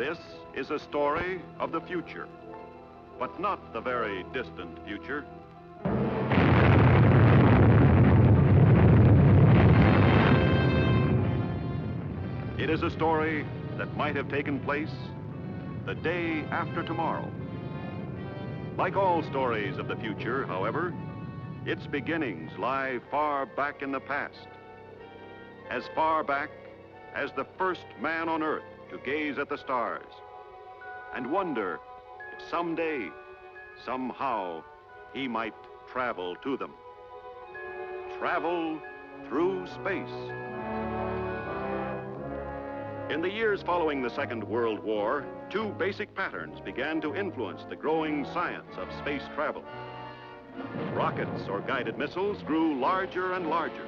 This is a story of the future, but not the very distant future. It is a story that might have taken place the day after tomorrow. Like all stories of the future, however, its beginnings lie far back in the past, as far back as the first man on Earth to gaze at the stars and wonder if someday, somehow, he might travel to them. Travel through space. In the years following the Second World War, two basic patterns began to influence the growing science of space travel. Rockets or guided missiles grew larger and larger.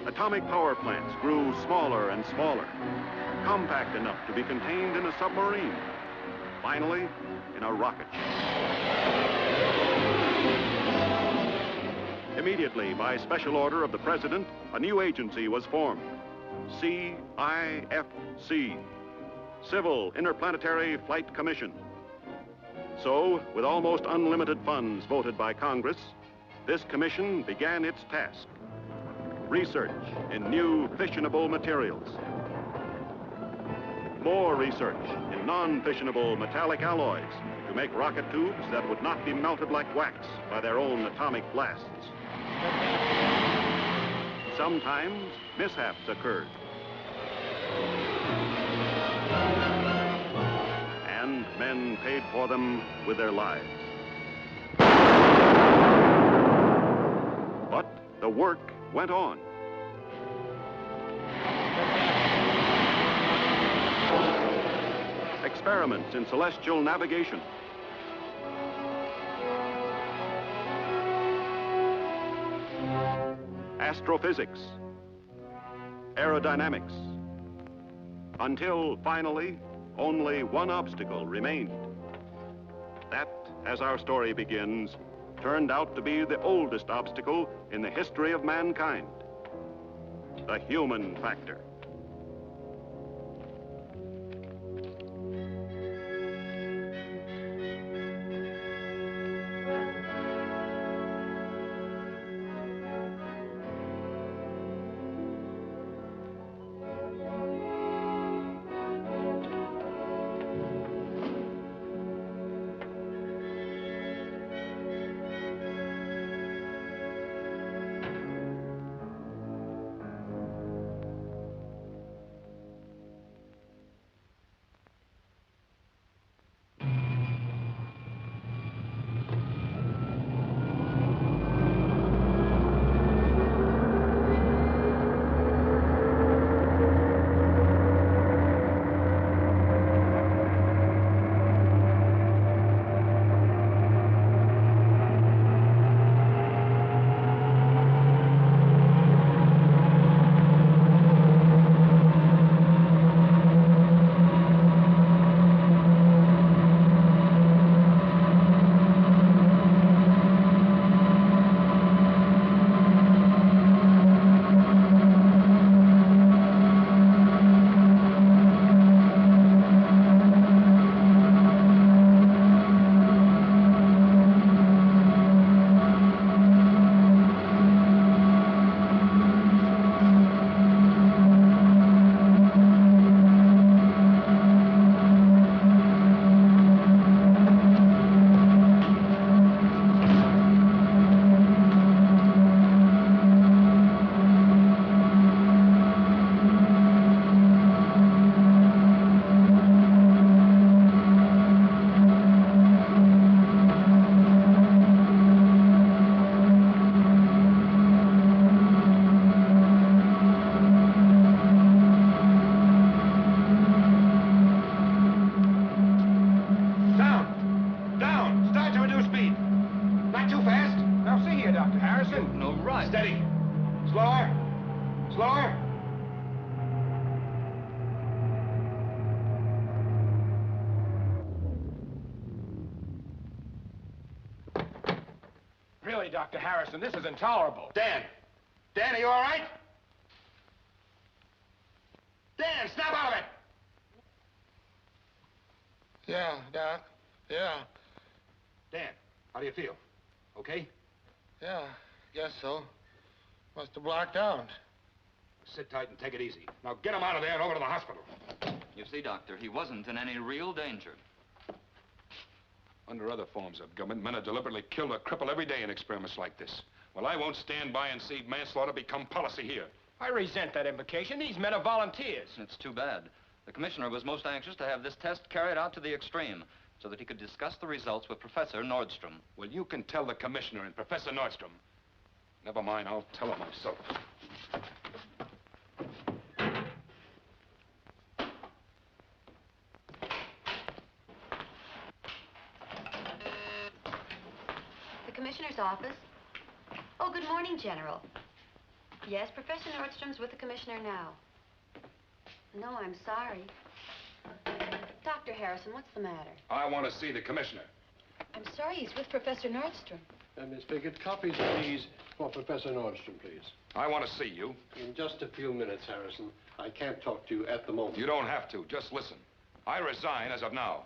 Atomic power plants grew smaller and smaller, compact enough to be contained in a submarine, finally in a rocket ship. Immediately, by special order of the President, a new agency was formed, SciFi, Civil Interplanetary Flight Commission. So, with almost unlimited funds voted by Congress, this commission began its task: research in new fissionable materials, more research in non-fissionable metallic alloys to make rocket tubes that would not be melted like wax by their own atomic blasts. Sometimes mishaps occurred, and men paid for them with their lives. But the work went on. Experiments in celestial navigation, astrophysics, aerodynamics, until finally only one obstacle remained. That, as our story begins, turned out to be the oldest obstacle in the history of mankind: the human factor. Dr. Harrison, this is intolerable. Dan! Dan, are you all right? Dan, snap out of it! Yeah, Doc. Yeah. Dan, how do you feel? Okay? Yeah, guess so. Must have blacked out. Sit tight and take it easy. Now get him out of there and over to the hospital. You see, Doctor, he wasn't in any real danger. Under other forms of government, men are deliberately killed or crippled every day in experiments like this. Well, I won't stand by and see manslaughter become policy here. I resent that implication. These men are volunteers. It's too bad. The commissioner was most anxious to have this test carried out to the extreme so that he could discuss the results with Professor Nordstrom. Well, you can tell the commissioner and Professor Nordstrom. Never mind, I'll tell him myself. The commissioner's office. Oh, good morning, General. Yes, Professor Nordstrom's with the commissioner now. No, I'm sorry. Dr. Harrison, what's the matter? I want to see the commissioner. I'm sorry, he's with Professor Nordstrom. Miss Biggett, copies, please, for Professor Nordstrom, please. I want to see you. In just a few minutes, Harrison. I can't talk to you at the moment. You don't have to. Just listen. I resign as of now.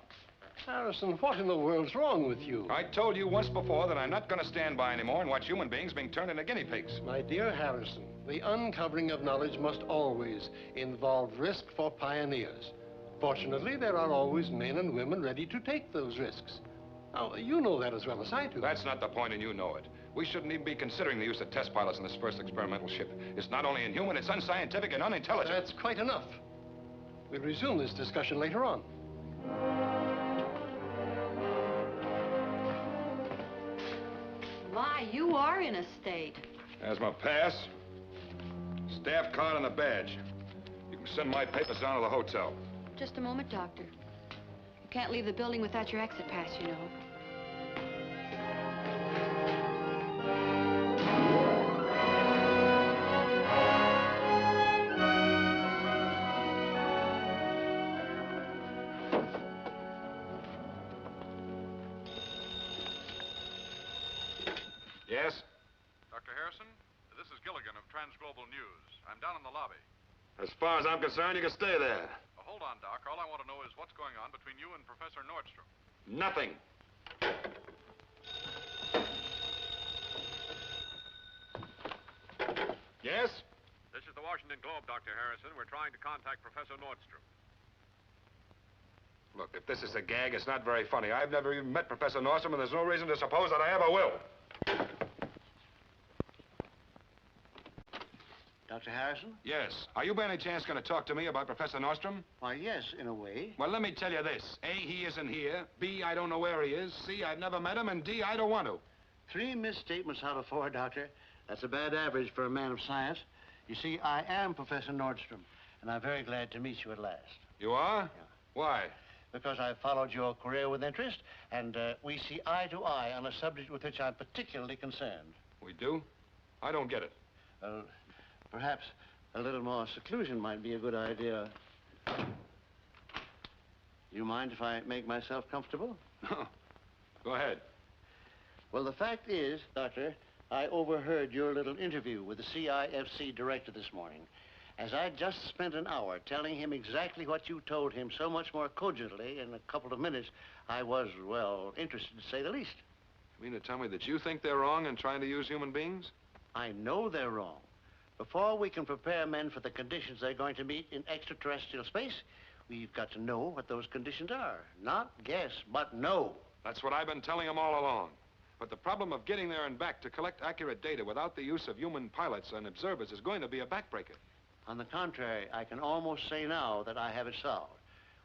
Harrison, what in the world's wrong with you? I told you once before that I'm not going to stand by anymore and watch human beings being turned into guinea pigs. My dear Harrison, the uncovering of knowledge must always involve risk for pioneers. Fortunately, there are always men and women ready to take those risks. Now, you know that as well as I do. That's not the point, and you know it. We shouldn't even be considering the use of test pilots in this first experimental ship. It's not only inhuman, it's unscientific and unintelligent. That's quite enough. We'll resume this discussion later on. My, you are in a state. There's my pass, staff card, and the badge. You can send my papers down to the hotel. Just a moment, Doctor. You can't leave the building without your exit pass, you know. Yes? Dr. Harrison, this is Gilligan of Transglobal News. I'm down in the lobby. As far as I'm concerned, you can stay there. Hold on, Doc. All I want to know is what's going on between you and Professor Nordstrom. Nothing. Yes? This is the Washington Globe, Dr. Harrison. We're trying to contact Professor Nordstrom. Look, if this is a gag, it's not very funny. I've never even met Professor Nordstrom, and there's no reason to suppose that I ever will. Dr. Harrison? Yes. Are you by any chance going to talk to me about Professor Nordstrom? Why, yes, in a way. Well, let me tell you this. A, he isn't here. B, I don't know where he is. C, I've never met him. And D, I don't want to. 3 misstatements out of 4, Doctor. That's a bad average for a man of science. You see, I am Professor Nordstrom, and I'm very glad to meet you at last. You are? Yeah. Why? Because I've followed your career with interest, and we see eye to eye on a subject with which I'm particularly concerned. We do? I don't get it. Perhaps a little more seclusion might be a good idea. You mind if I make myself comfortable? No. Go ahead. Well, the fact is, Doctor, I overheard your little interview with the CIFC director this morning. As I just spent an hour telling him exactly what you told him so much more cogently in a couple of minutes, I was, well, interested to say the least. You mean to tell me that you think they're wrong in trying to use human beings? I know they're wrong. Before we can prepare men for the conditions they're going to meet in extraterrestrial space, we've got to know what those conditions are. Not guess, but know. That's what I've been telling them all along. But the problem of getting there and back to collect accurate data without the use of human pilots and observers is going to be a backbreaker. On the contrary, I can almost say now that I have it solved.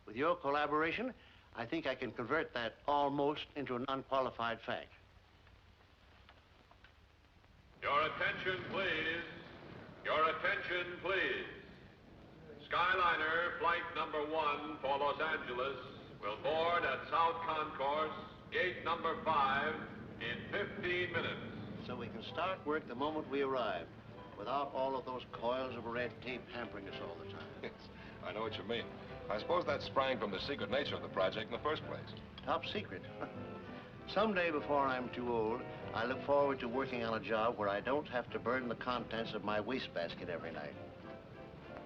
With your collaboration, I think I can convert that almost into an unqualified fact. Your attention, please. Your attention, please. Skyliner flight number 1 for Los Angeles will board at South Concourse, gate number 5, in 15 minutes. So we can start work the moment we arrive, without all of those coils of red tape hampering us all the time. Yes, I know what you mean. I suppose that sprang from the secret nature of the project in the first place. Top secret. Someday before I'm too old, I look forward to working on a job where I don't have to burden the contents of my wastebasket every night.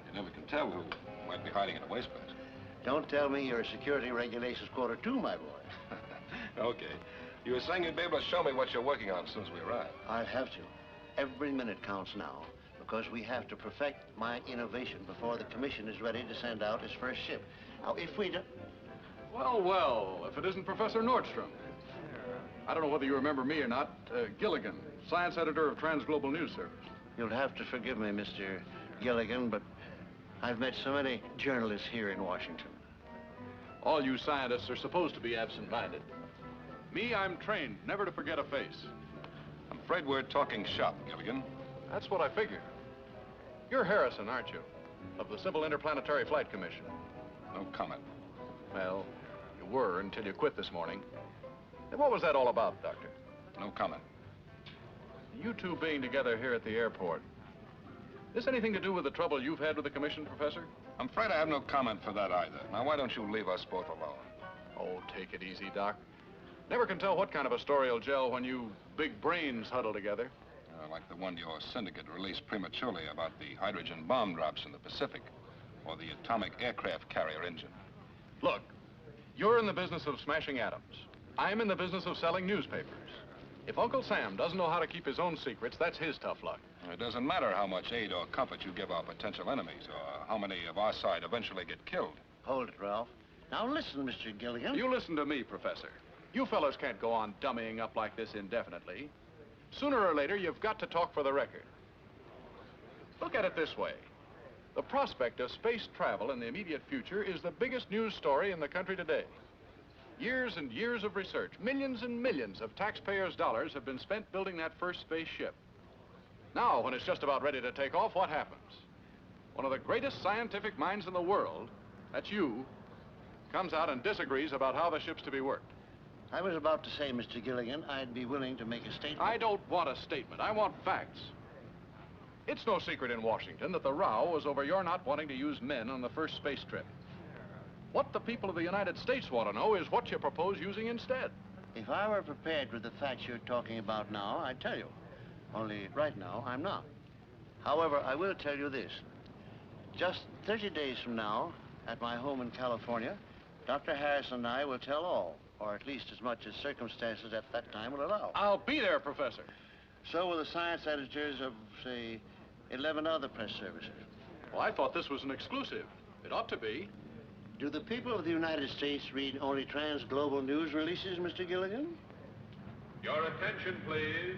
You never can tell who might be hiding in a wastebasket. Don't tell me you're security regulations quarter 2, my boy. Okay. You were saying you'd be able to show me what you're working on as soon as we arrive. I'll have to. Every minute counts now, because we have to perfect my innovation before the commission is ready to send out its first ship. Now, if we don't... Well, well, if it isn't Professor Nordstrom. I don't know whether you remember me or not. Gilligan, science editor of Transglobal News Service. You'll have to forgive me, Mr. Gilligan, but I've met so many journalists here in Washington. All you scientists are supposed to be absent-minded. Me, I'm trained never to forget a face. I'm afraid we're talking shop, Gilligan. That's what I figured. You're Harrison, aren't you? Of the Simple Interplanetary Flight Commission. No comment. Well, you were until you quit this morning. And what was that all about, Doctor? No comment. You two being together here at the airport. This anything to do with the trouble you've had with the commission, Professor? I'm afraid I have no comment for that either. Now, why don't you leave us both alone? Oh, take it easy, Doc. Never can tell what kind of a story will gel when you big brains huddle together. Like the one your syndicate released prematurely about the hydrogen bomb drops in the Pacific, or the atomic aircraft carrier engine. Look, you're in the business of smashing atoms. I'm in the business of selling newspapers. If Uncle Sam doesn't know how to keep his own secrets, that's his tough luck. It doesn't matter how much aid or comfort you give our potential enemies, or how many of our side eventually get killed. Hold it, Ralph. Now listen, Mr. Gilligan. You listen to me, Professor. You fellas can't go on dummying up like this indefinitely. Sooner or later, you've got to talk for the record. Look at it this way. The prospect of space travel in the immediate future is the biggest news story in the country today. Years and years of research, millions and millions of taxpayers' dollars have been spent building that first spaceship. Now, when it's just about ready to take off, what happens? One of the greatest scientific minds in the world, that's you, comes out and disagrees about how the ship's to be worked. I was about to say, Mr. Gilligan, I'd be willing to make a statement. I don't want a statement. I want facts. It's no secret in Washington that the row was over your not wanting to use men on the first space trip. What the people of the United States want to know is what you propose using instead. If I were prepared with the facts you're talking about now, I'd tell you. Only right now, I'm not. However, I will tell you this. Just 30 days from now, at my home in California, Dr. Harrison and I will tell all, or at least as much as circumstances at that time will allow. I'll be there, Professor. So will the science editors of, say, 11 other press services. Well, I thought this was an exclusive. It ought to be. Do the people of the United States read only trans-global news releases, Mr. Gilligan? Your attention, please.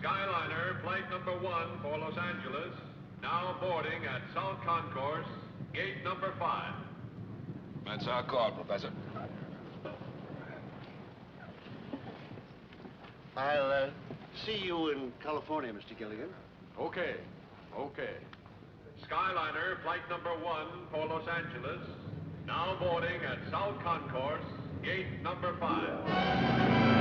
Skyliner, flight number 1 for Los Angeles, now boarding at South Concourse, gate number 5. That's our call, Professor. I'll see you in California, Mr. Gilligan. Okay. Okay. Skyliner, flight number 1 for Los Angeles, now boarding at South Concourse, gate number 5.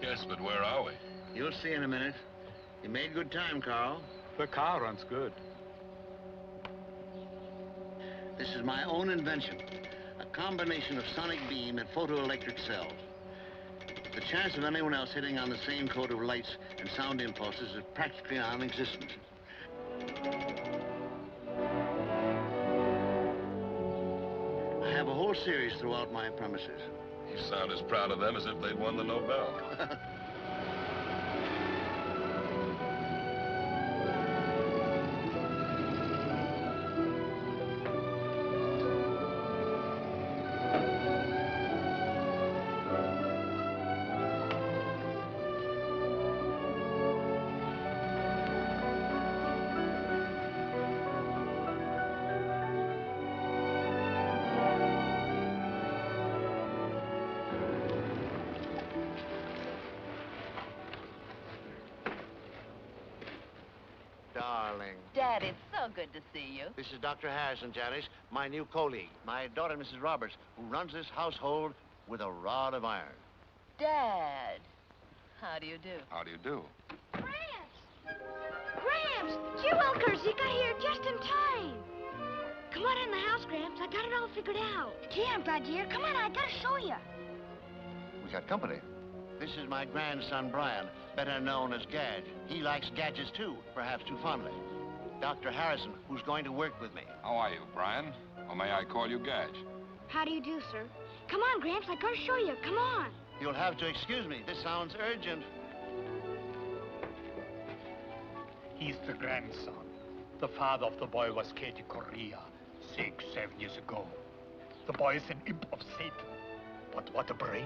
Yes, but where are we? You'll see in a minute. You made good time, Carl. The car runs good. This is my own invention. A combination of sonic beam and photoelectric cells. The chance of anyone else hitting on the same code of lights and sound impulses is practically non-existent. I have a whole series throughout my premises. You sound as proud of them as if they'd won the Nobel. darling. Dad, it's so good to see you. This is Dr. Harrison, Janice, my new colleague. My daughter, Mrs. Roberts, who runs this household with a rod of iron. Dad, how do you do? How do you do? Gramps! Gee wilkers, you got here just in time. Come on in the house, Gramps. I got it all figured out. Gee, I'm glad you're here. Come on, I gotta show you. We got company. This is my grandson, Brian, better known as Gadge. He likes gadgets, too, perhaps too fondly. Dr. Harrison, who's going to work with me. How are you, Brian? Or may I call you Gadge? How do you do, sir? Come on, Gramps, I gotta show you. Come on. You'll have to excuse me. This sounds urgent. He's the grandson. The father of the boy was killed in Korea 6-7 years ago. The boy is an imp of Satan. But what a brain.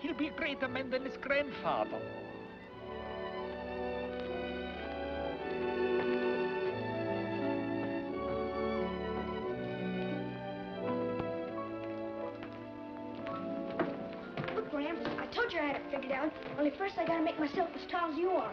He'll be a greater man than his grandfather. Look, Gramps, I told you I had it figured out. Only first I gotta make myself as tall as you are.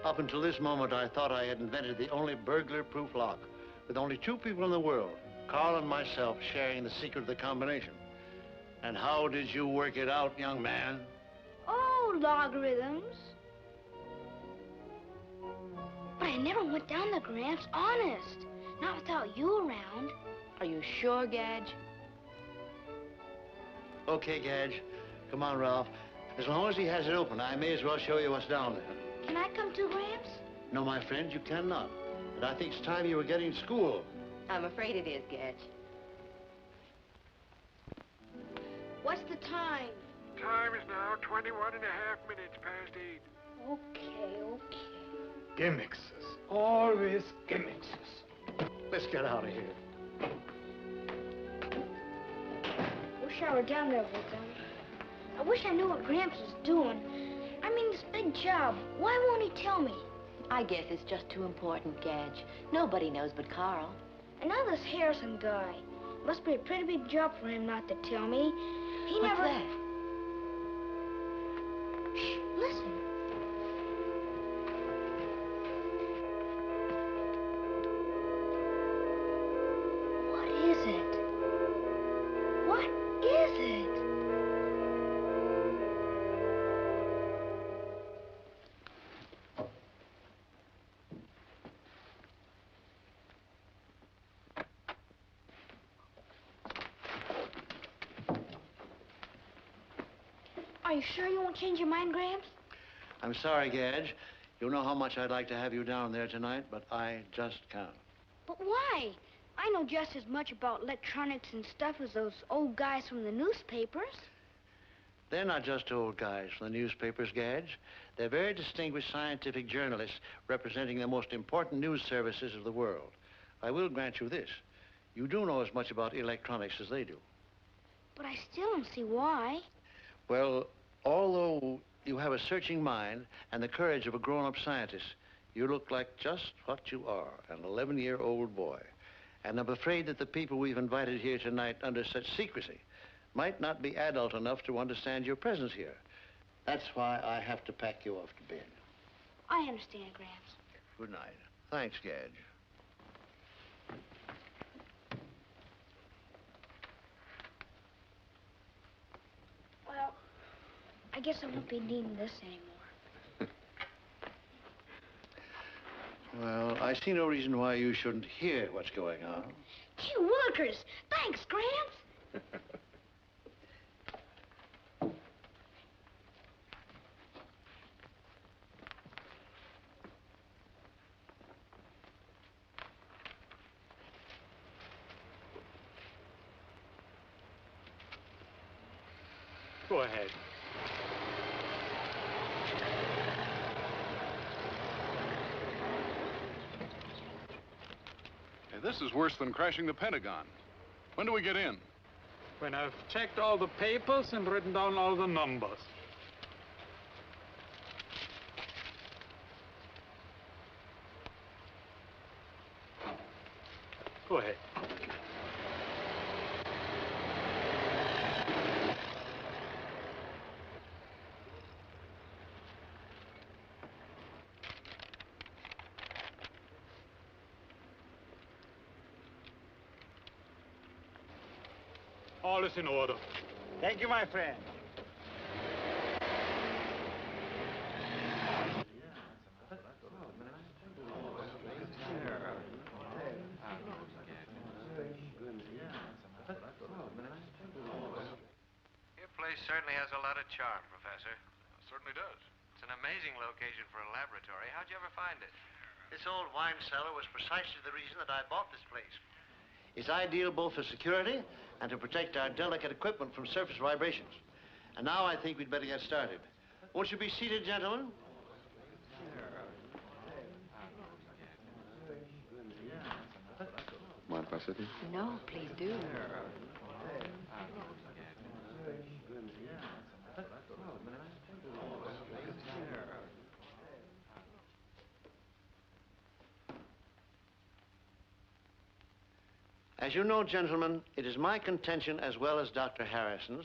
Up until this moment, I thought I had invented the only burglar-proof lock, with only 2 people in the world, Carl and myself, sharing the secret of the combination. And how did you work it out, young man? Oh, logarithms. But I never went down the Gramps, honest. Not without you around. Are you sure, Gadge? Okay, Gadge. Come on, Ralph. As long as he has it open, I may as well show you what's down there. Can I come too, Gramps? No, my friend, you cannot. But I think it's time you were getting to school. I'm afraid it is, Gadge. What's the time? Time is now 21 and a half minutes past 8. Okay. Gimmicks. Always gimmicks. Let's get out of here. Wish I were down there with them. I wish I knew what Gramps was doing. I mean, this big job. Why won't he tell me? I guess it's just too important, Gadge. Nobody knows but Carl. And now this Harrison guy. Must be a pretty big job for him not to tell me. He What's never... that? Shh, listen. What is it? What is it? Are you sure you won't change your mind, Gramps? I'm sorry, Gadge. You know how much I'd like to have you down there tonight, but I just can't. But why? I know just as much about electronics and stuff as those old guys from the newspapers. They're not just old guys from the newspapers, Gadge. They're very distinguished scientific journalists representing the most important news services of the world. I will grant you this. You do know as much about electronics as they do. But I still don't see why. Well, although you have a searching mind and the courage of a grown-up scientist, you look like just what you are, an 11-year-old boy. And I'm afraid that the people we've invited here tonight under such secrecy might not be adult enough to understand your presence here. That's why I have to pack you off to bed. I understand, Gramps. Good night. Thanks, Gadge. Well, I guess I won't be needing this anymore. Well, I see no reason why you shouldn't hear what's going on. Gee willikers! Thanks, Gramps! Go ahead. Hey, this is worse than crashing the Pentagon. When do we get in? When I've checked all the papers and written down all the numbers. Go ahead. All is in order. Thank you, my friend. Your place certainly has a lot of charm, Professor. It certainly does. It's an amazing location for a laboratory. How'd you ever find it? This old wine cellar was precisely the reason that I bought this place. It's ideal both for security and to protect our delicate equipment from surface vibrations. And now I think we'd better get started. Won't you be seated, gentlemen? Mind if I sit here? No, please do. As you know, gentlemen, it is my contention, as well as Dr. Harrison's,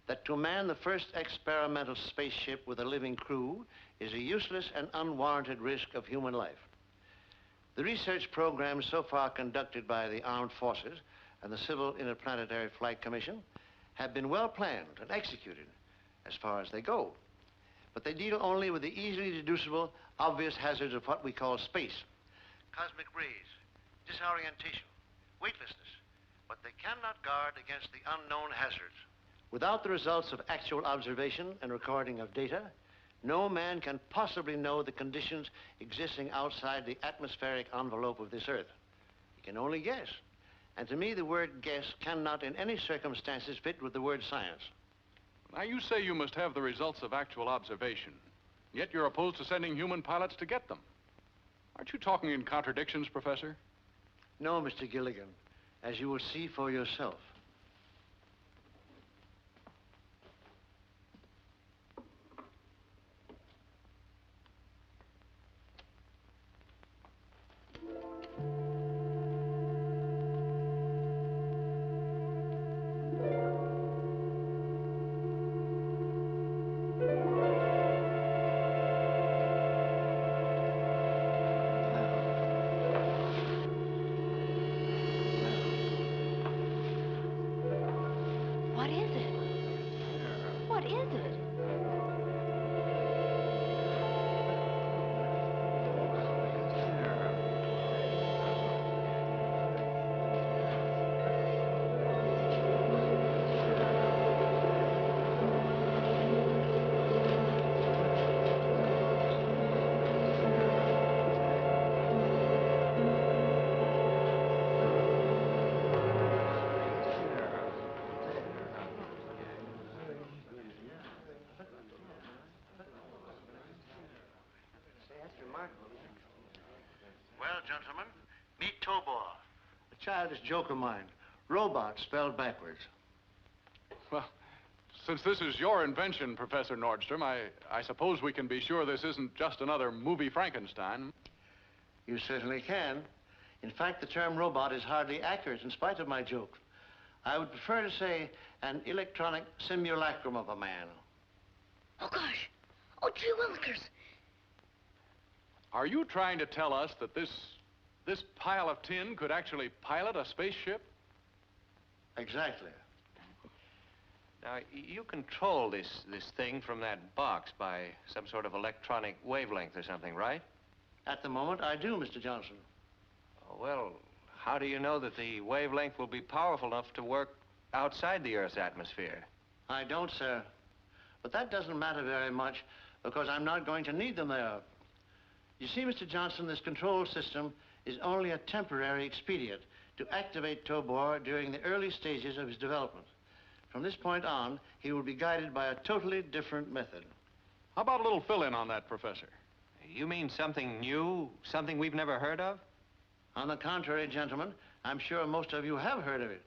that to man the first experimental spaceship with a living crew is a useless and unwarranted risk of human life. The research programs so far conducted by the Armed Forces and the Civil Interplanetary Flight Commission have been well planned and executed as far as they go. But they deal only with the easily deducible, obvious hazards of what we call space. Cosmic rays, disorientation, weightlessness, but they cannot guard against the unknown hazards. Without the results of actual observation and recording of data, no man can possibly know the conditions existing outside the atmospheric envelope of this Earth. He can only guess. And to me, the word guess cannot in any circumstances fit with the word science. Now, you say you must have the results of actual observation, yet you're opposed to sending human pilots to get them. Aren't you talking in contradictions, Professor? No, Mr. Gilligan, as you will see for yourself. Well, gentlemen, meet TOBOR, a childish joke of mine. Robot spelled backwards. Well, since this is your invention, Professor Nordstrom, I suppose we can be sure this isn't just another movie Frankenstein. You certainly can. In fact, the term robot is hardly accurate in spite of my joke. I would prefer to say an electronic simulacrum of a man. Oh, gosh. Oh, gee willikers. Are you trying to tell us that this pile of tin could actually pilot a spaceship? Exactly. Now, you control this thing from that box by some sort of electronic wavelength or something, right? At the moment, I do, Mr. Johnson. Oh, well, how do you know that the wavelength will be powerful enough to work outside the Earth's atmosphere? I don't, sir. But that doesn't matter very much because I'm not going to need them there. You see, Mr. Johnson, this control system is only a temporary expedient to activate TOBOR during the early stages of his development. From this point on, he will be guided by a totally different method. How about a little fill-in on that, Professor? You mean something new, something we've never heard of? On the contrary, gentlemen, I'm sure most of you have heard of it,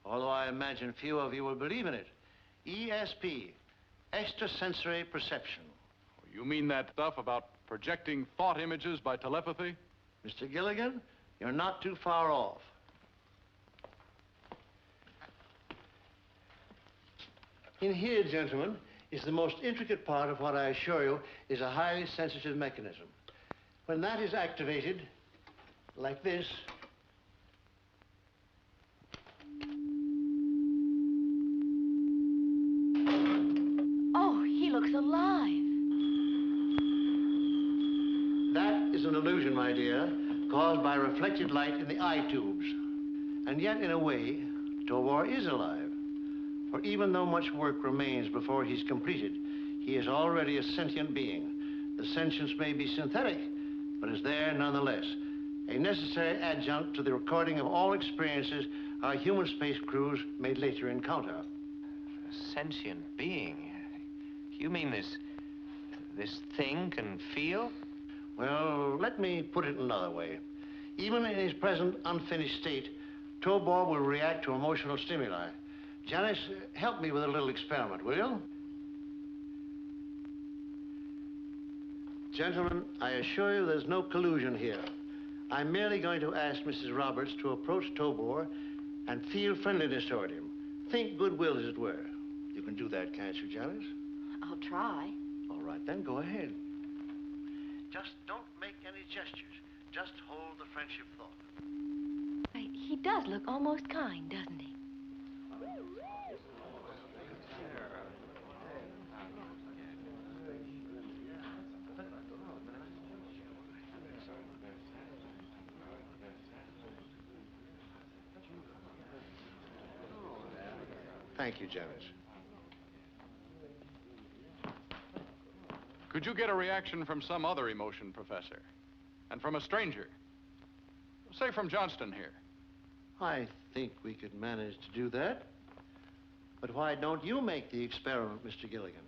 although I imagine few of you will believe in it. ESP, extrasensory perception. You mean that stuff about projecting thought images by telepathy? Mr. Gilligan, you're not too far off. In here, gentlemen, is the most intricate part of what I assure you is a highly sensitive mechanism. When that is activated, like this, Oh, he looks alive. that is an illusion, my dear, caused by reflected light in the eye tubes. And yet, in a way, Tobor is alive. For even though much work remains before he's completed, he is already a sentient being. The sentience may be synthetic, but is there nonetheless. A necessary adjunct to the recording of all experiences our human space crews may later encounter. A sentient being? You mean this thing can feel? Well, let me put it another way. Even in his present unfinished state, Tobor will react to emotional stimuli. Janice, help me with a little experiment, will you? Gentlemen, I assure you there's no collusion here. I'm merely going to ask Mrs. Roberts to approach Tobor and feel friendliness toward him. Think goodwill, as it were. You can do that, can't you, Janice? I'll try. All right, then go ahead. Just don't make any gestures. Just hold the friendship thought. He does look almost kind, doesn't he? Thank you, Janice. Could you get a reaction from some other emotion, Professor? And from a stranger? Say from Johnston here. I think we could manage to do that. But why don't you make the experiment, Mr. Gilligan?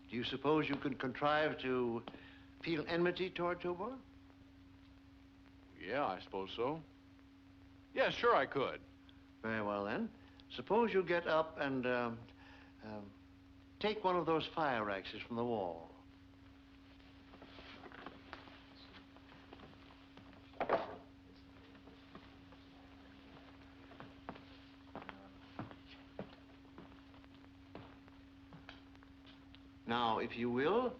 Do you suppose you could contrive to feel enmity toward Tobor? Yeah, I suppose so. Yeah, sure I could. Very well, then. Suppose you get up and take one of those fire axes from the wall. Now, if you will,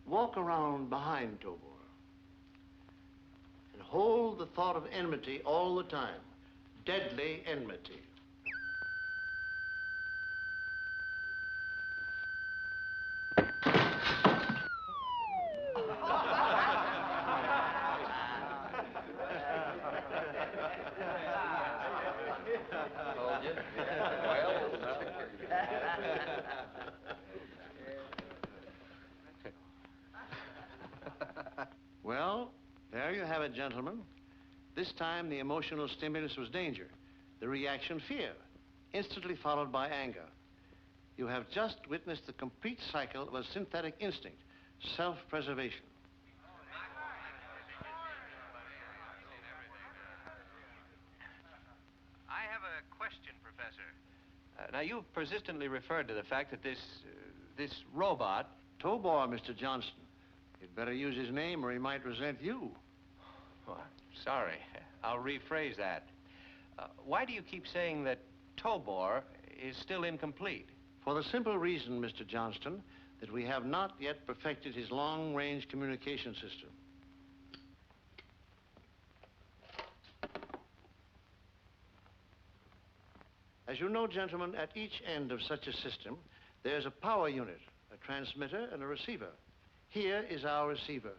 walk around behind Tobor. And hold the thought of enmity all the time. Deadly enmity. Told you. Well, there you have it, gentlemen. This time, the emotional stimulus was danger. The reaction, fear, instantly followed by anger. You have just witnessed the complete cycle of a synthetic instinct, self-preservation. I have a question, Professor. Now, you've persistently referred to the fact that this robot... Tobor, Mr. Johnston. You'd better use his name or he might resent you. Oh, I'm sorry. I'll rephrase that. Why do you keep saying that Tobor is still incomplete? For the simple reason, Mr. Johnston, that we have not yet perfected his long-range communication system. As you know, gentlemen, at each end of such a system, there's a power unit, a transmitter and a receiver. Here is our receiver,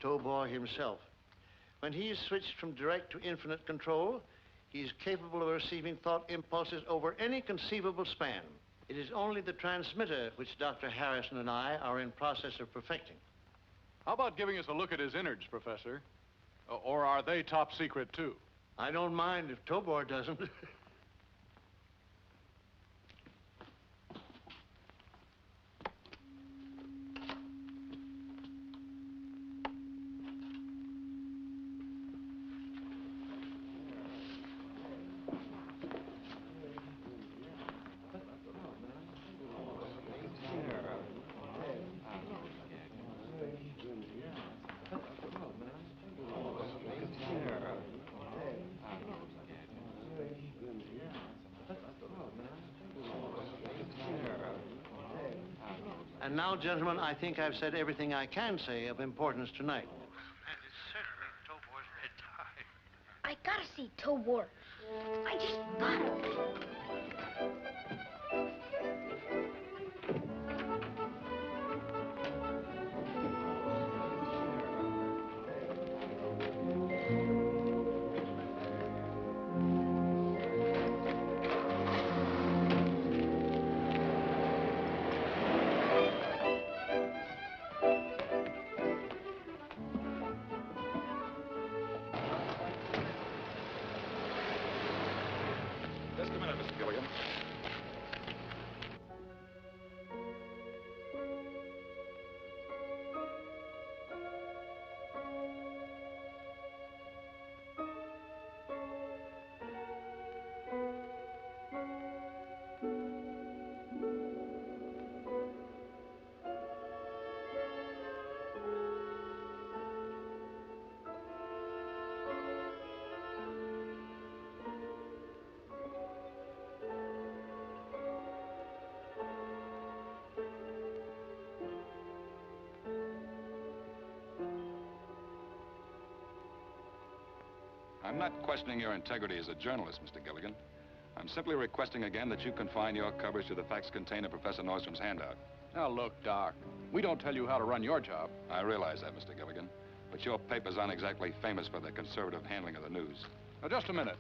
Tobor himself. When he is switched from direct to infinite control, he is capable of receiving thought impulses over any conceivable span. It is only the transmitter which Dr. Harrison and I are in process of perfecting. How about giving us a look at his innards, Professor? Or are they top secret, too? I don't mind if Tobor doesn't. And now, gentlemen, I think I've said everything I can say of importance tonight. And it's certainly Tobor's bedtime. I gotta see Tobor. I just gotta. Just a minute, Mr. Gilligan. I'm not questioning your integrity as a journalist, Mr. Gilligan. I'm simply requesting again that you confine your coverage to the facts contained in Professor Nordstrom's handout. Now, look, Doc, we don't tell you how to run your job. I realize that, Mr. Gilligan, but your papers aren't exactly famous for their conservative handling of the news. Now, just a minute.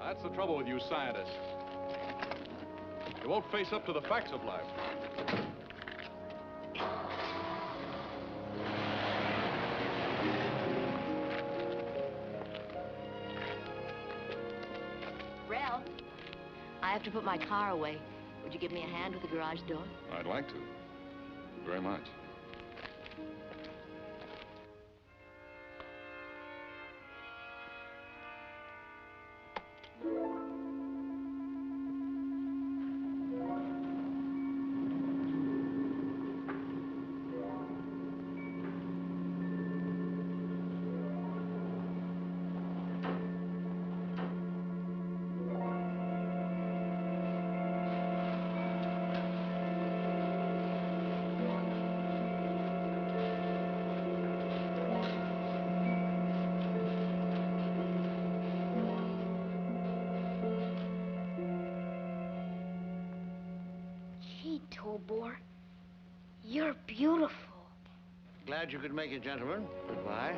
That's the trouble with you scientists. You won't face up to the facts of life. Ralph, I have to put my car away. Would you give me a hand with the garage door? I'd like to. Very much. Gee, Tobor, you're beautiful. Glad you could make it, gentlemen. Goodbye.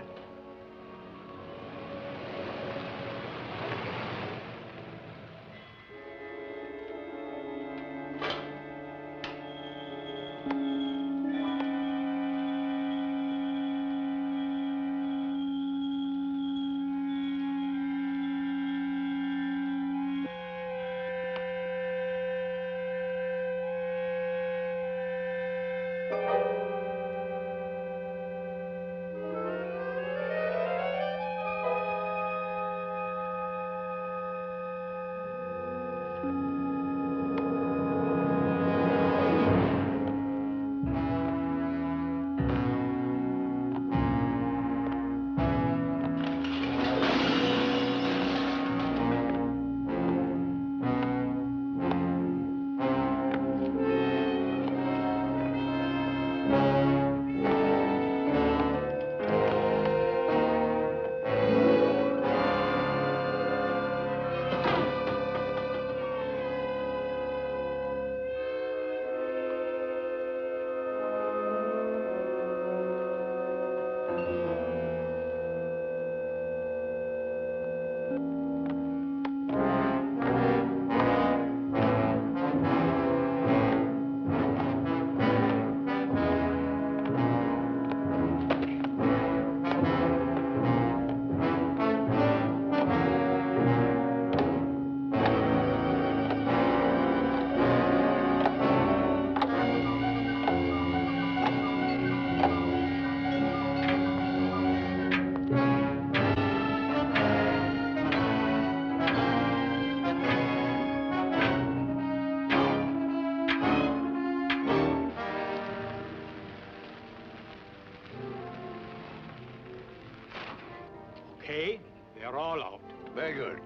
They're all out. Very good.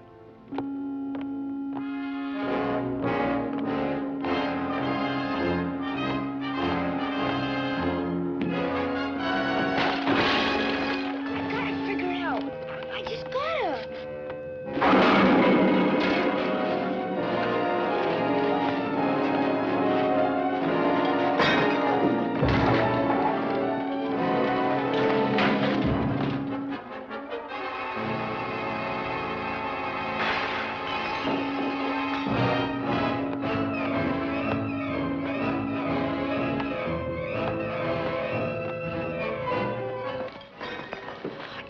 I gotta figure it out. I just gotta.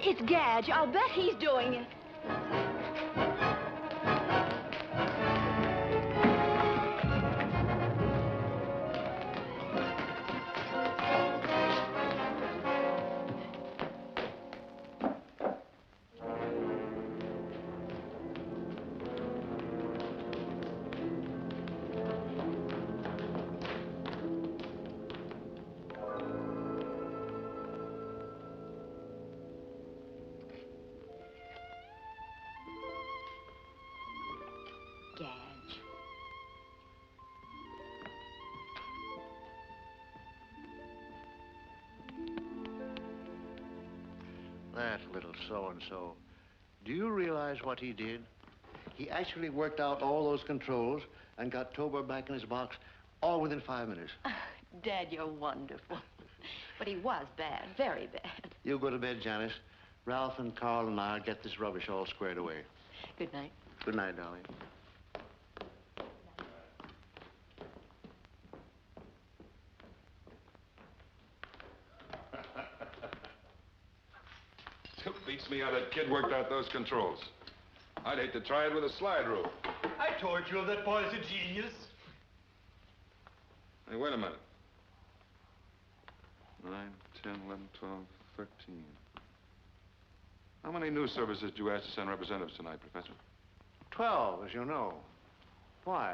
It's Gadge. I'll bet he's doing it. Gadge. That little so-and-so. Do you realize what he did? He actually worked out all those controls and got Tobor back in his box all within 5 minutes. Dad, you're wonderful. But he was bad, very bad. You go to bed, Janice. Ralph and Carl and I'll get this rubbish all squared away. Good night. Good night, darling. Beats me how that kid worked out those controls. I'd hate to try it with a slide rule. I told you that boy's a genius. Hey, wait a minute. 9, 10, 11, 12, 13. How many news services did you ask to send representatives tonight, Professor? 12, as you know. Why?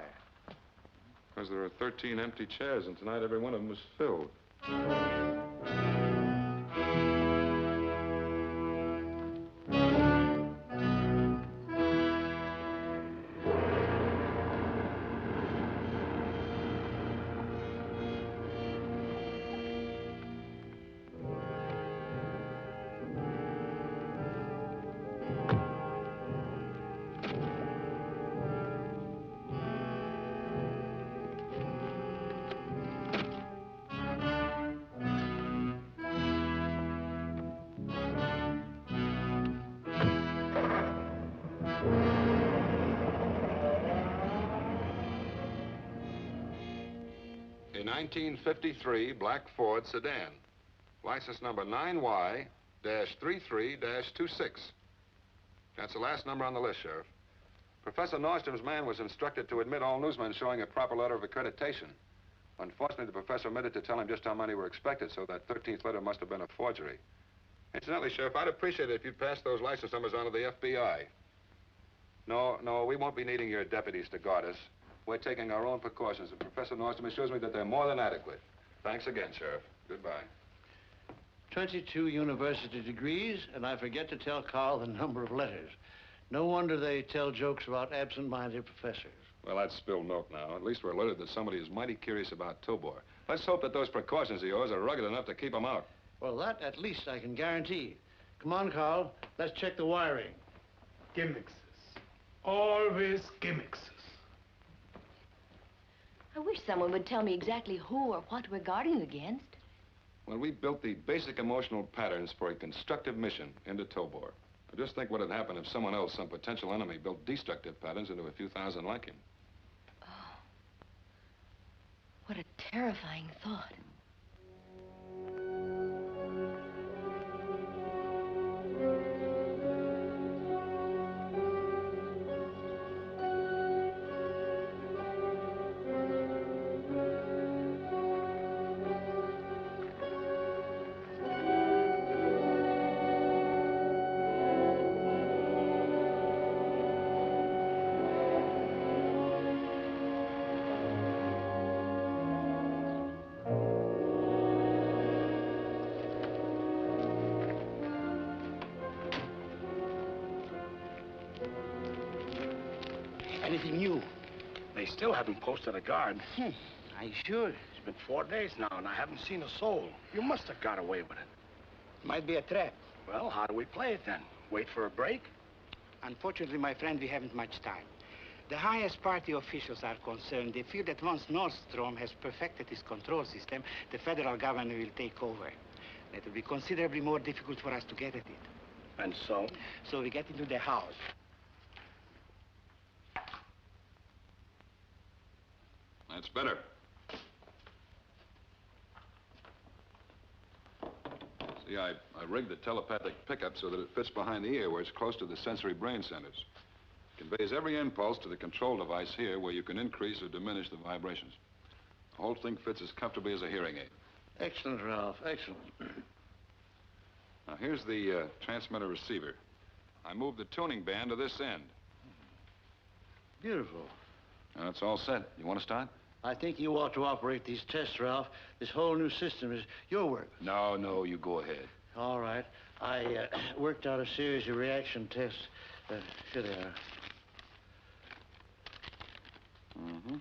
Because there are 13 empty chairs, and tonight every one of them was filled. A 1953 black Ford sedan. License number 9Y-33-26. That's the last number on the list, Sheriff. Professor Nordstrom's man was instructed to admit all newsmen showing a proper letter of accreditation. Unfortunately, the professor omitted to tell him just how many were expected, so that 13th letter must have been a forgery. Incidentally, Sheriff, I'd appreciate it if you'd pass those license numbers on to the FBI. No, we won't be needing your deputies to guard us. We're taking our own precautions, and Professor Nordstrom assures me that they're more than adequate. Thanks again, Sheriff. Goodbye. 22 university degrees, and I forget to tell Carl the number of letters. No wonder they tell jokes about absent-minded professors. Well, that's spilled milk now. At least we're alerted that somebody is mighty curious about Tobor. Let's hope that those precautions of yours are rugged enough to keep him out. Well, that at least I can guarantee. Come on, Carl. Let's check the wiring. Gimmicks. Always gimmicks. I wish someone would tell me exactly who or what we're guarding against. Well, we built the basic emotional patterns for a constructive mission into Tobor. Now, just think what would happen if someone else, some potential enemy, built destructive patterns into a few thousand like him. Oh, what a terrifying thought. anything new? They still haven't posted a guard. Are you sure? It's been 4 days now, and I haven't seen a soul. You must have got away with it. Might be a trap. Well, how do we play it then? Wait for a break? Unfortunately, my friend, we haven't much time. The highest party officials are concerned. They feel that once Nordstrom has perfected his control system, the federal government will take over. It will be considerably more difficult for us to get at it. And so? So we get into the house. That's better. See, I rigged the telepathic pickup so that it fits behind the ear where it's close to the sensory brain centers. Conveys every impulse to the control device here where you can increase or diminish the vibrations. The whole thing fits as comfortably as a hearing aid. Excellent, Ralph. Excellent. Now, here's the transmitter receiver. I moved the tuning band to this end. Beautiful. Now, that's all set. You want to start? I think you ought to operate these tests, Ralph. This whole new system is your work. No, you go ahead. All right. I worked out a series of reaction tests. Here they are. Mm-hmm.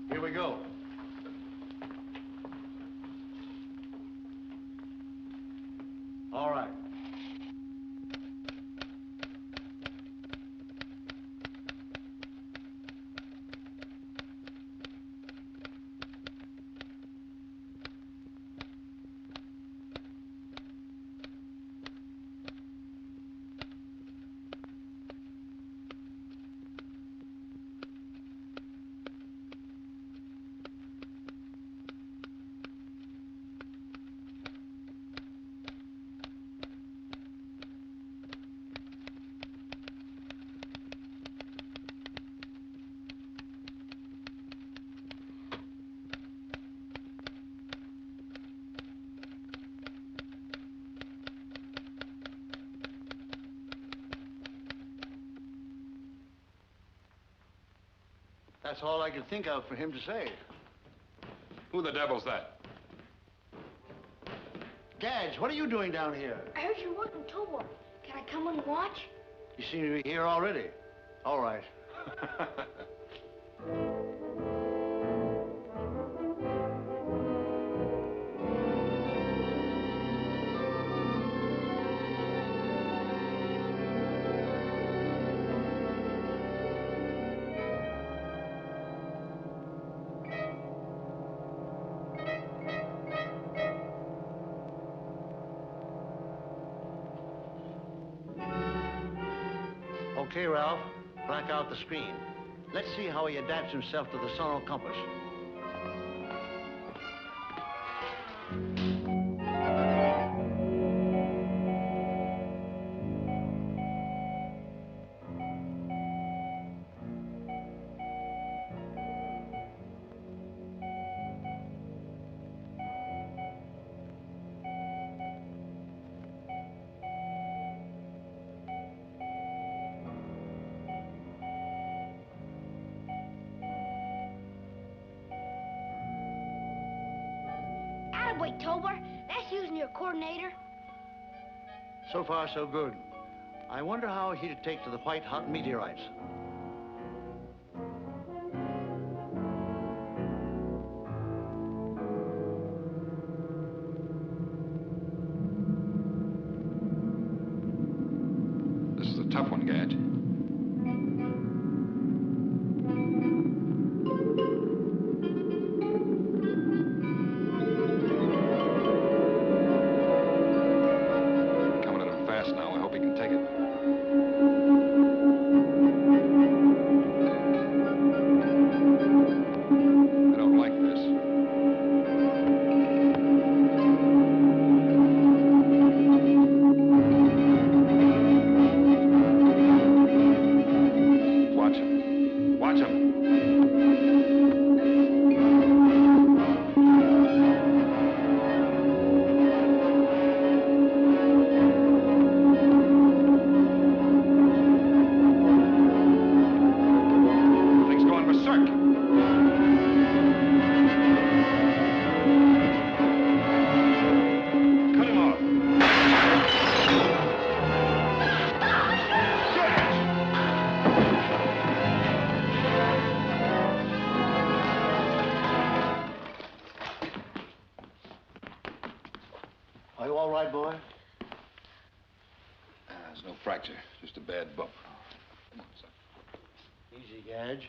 Here we go. All right. That's all I could think of for him to say. Who the devil's that? Gads, what are you doing down here? I heard you work in Tobor. Can I come and watch? You seem to be here already. All right. Okay, Ralph, black out the screen. Let's see how he adapts himself to the sonar compass. Wait, Tobor, that's using your coordinator. So far, so good. I wonder how he'd take to the white-hot meteorites. This is a tough one, Gadge. Now, I hope he can take it. boy? There's no fracture, just a bad bump. Come on, son. Easy, Gadge.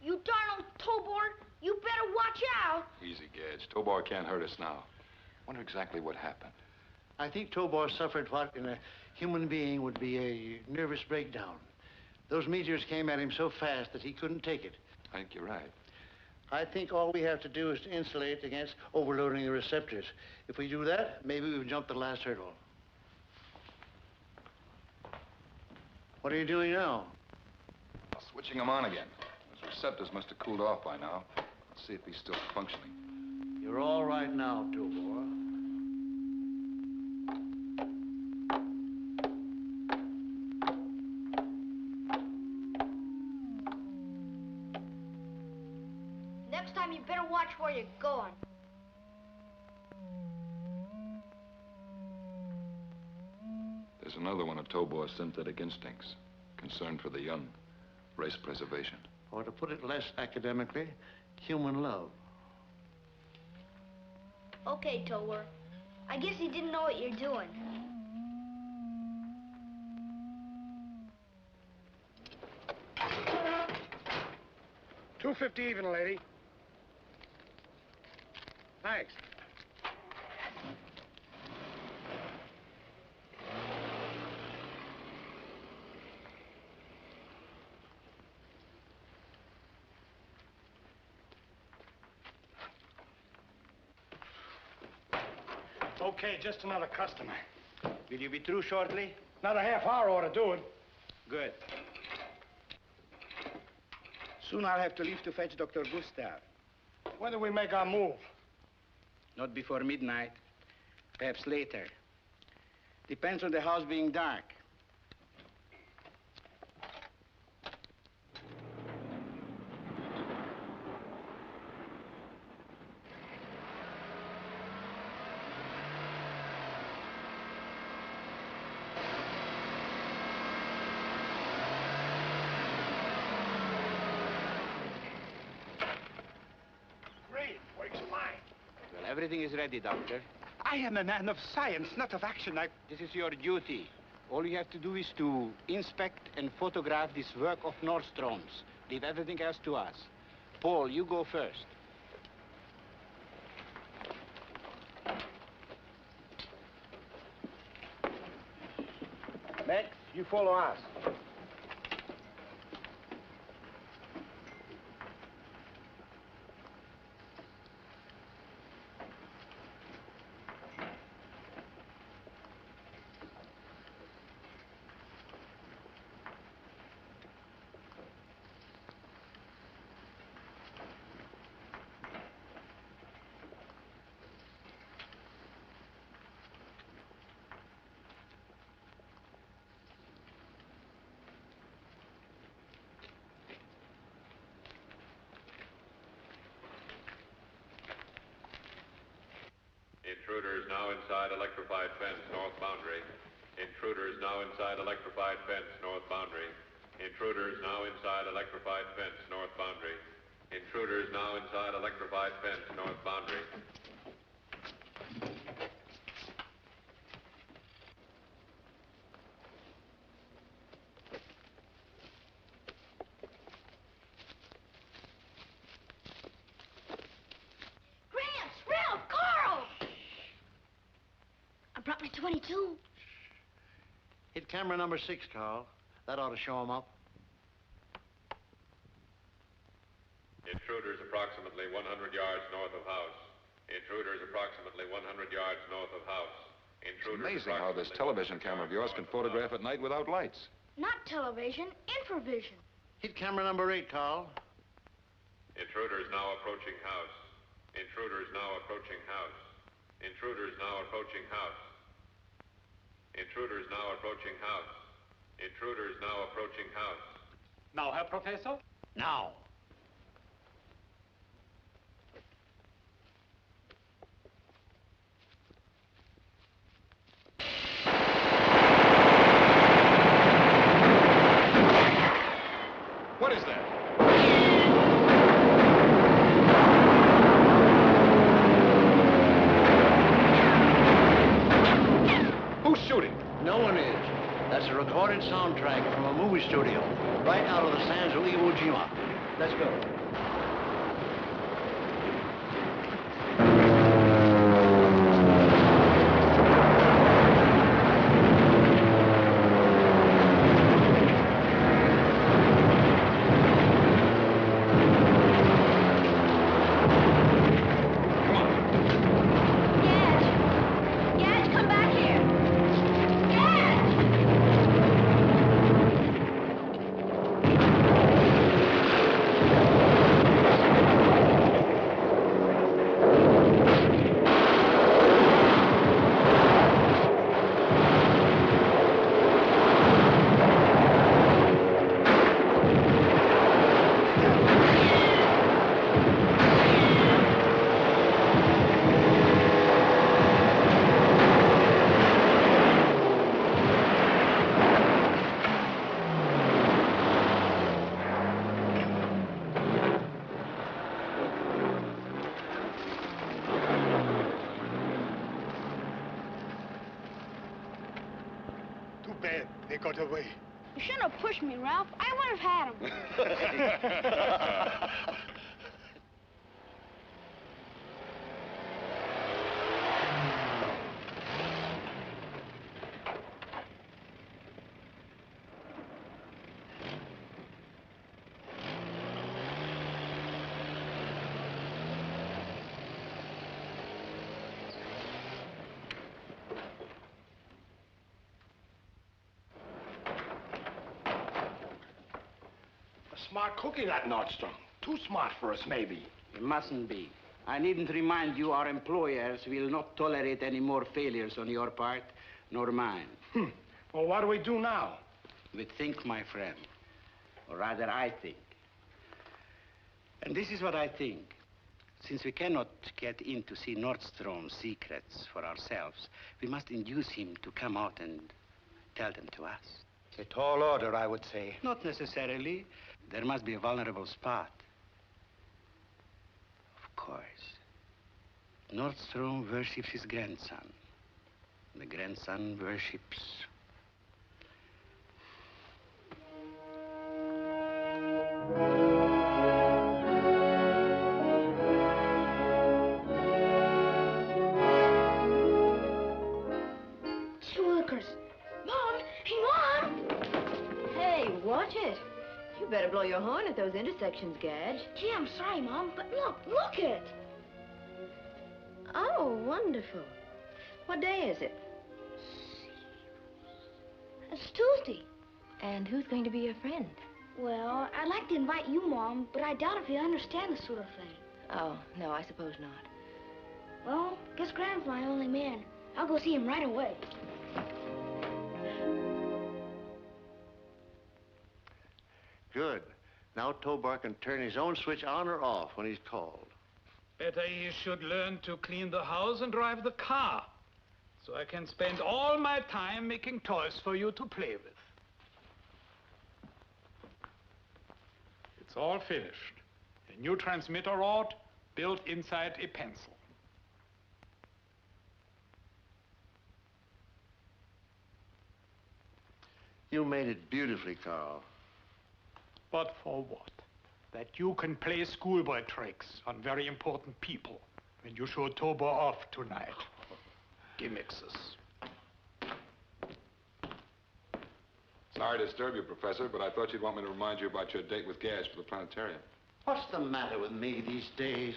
You darn old Tobor, you better watch out. Easy, Gadge. Tobor can't hurt us now. Wonder exactly what happened. I think Tobor suffered what in a human being would be a nervous breakdown. Those meteors came at him so fast that he couldn't take it. I think you're right. I think all we have to do is to insulate against overloading the receptors. If we do that, maybe we've jumped the last hurdle. What are you doing now? Switching them on again. Those receptors must have cooled off by now. Let's see if he's still functioning. You're all right now, Tobor. Next time you better watch where you're going. There's another one of Tobor's synthetic instincts. Concern for the young. Race preservation. Or to put it less academically, human love. Okay, Tobor. I guess you didn't know what you're doing. $2.50 even, lady. Thanks. Okay, just another customer. Will you be through shortly? Another half hour ought to do it. Good. Soon I'll have to leave to fetch Dr. Gustav. When do we make our move? Not before midnight. Perhaps later. Depends on the house being dark. Great, works fine. Well, everything is ready, Doctor. I am a man of science, not of action. This is your duty. All you have to do is to inspect and photograph this work of Nordstrom's. Leave everything else to us. Paul, you go first. Max, you follow us. Intruders now inside electrified fence, north boundary. Intruders now inside electrified fence, north boundary. Intruders now inside electrified fence, north boundary. Intruders now inside electrified fence, north boundary. Gramps, Ralph, Carl! I brought my 22. Hit camera number 6, Carl. That ought to show him up. Intruders approximately 100 yards north of house. Intruders approximately 100 yards north of house. Intruders Amazing how this television camera of yours can photograph at night without lights. Not television, infravision. Hit camera number 8, Carl. Intruders now approaching house. Intruders now approaching house. Intruders now approaching house. Intruders now approaching house. Intruders now approaching house. Now, Herr Professor? Now. What is that? recorded soundtrack from a movie studio right out of the sands of Iwo Jima. Let's go. They got away. You shouldn't have pushed me, Ralph. I would have had him. Smart cookie, that Nordstrom. Too smart for us, maybe. It mustn't be. I needn't remind you our employers will not tolerate any more failures on your part, nor mine. Well, what do we do now? We think, my friend. Or rather, I think. And this is what I think. Since we cannot get in to see Nordstrom's secrets for ourselves, we must induce him to come out and tell them to us. It's a tall order, I would say. Not necessarily. There must be a vulnerable spot. Of course. Nordstrom worships his grandson. The grandson worships... Shulkers. Mom! Hey, Mom! Hey, watch it. You better blow your horn at those intersections, Gadge. Gee, I'm sorry, Mom, but look it. Oh, wonderful. What day is it? It's Tuesday. And who's going to be your friend? Well, I'd like to invite you, Mom, but I doubt if you understand this sort of thing. Oh, no, I suppose not. Well, guess Graham's my only man. I'll go see him right away. Good. Now Tobor can turn his own switch on or off when he's called. Better he should learn to clean the house and drive the car, so I can spend all my time making toys for you to play with. It's all finished. A new transmitter rod built inside a pencil. You made it beautifully, Carl. But for what? That you can play schoolboy tricks on very important people when you show Tobor off tonight. Gimmixes. Sorry to disturb you, Professor, but I thought you'd want me to remind you about your date with Gadge for the planetarium. What's the matter with me these days?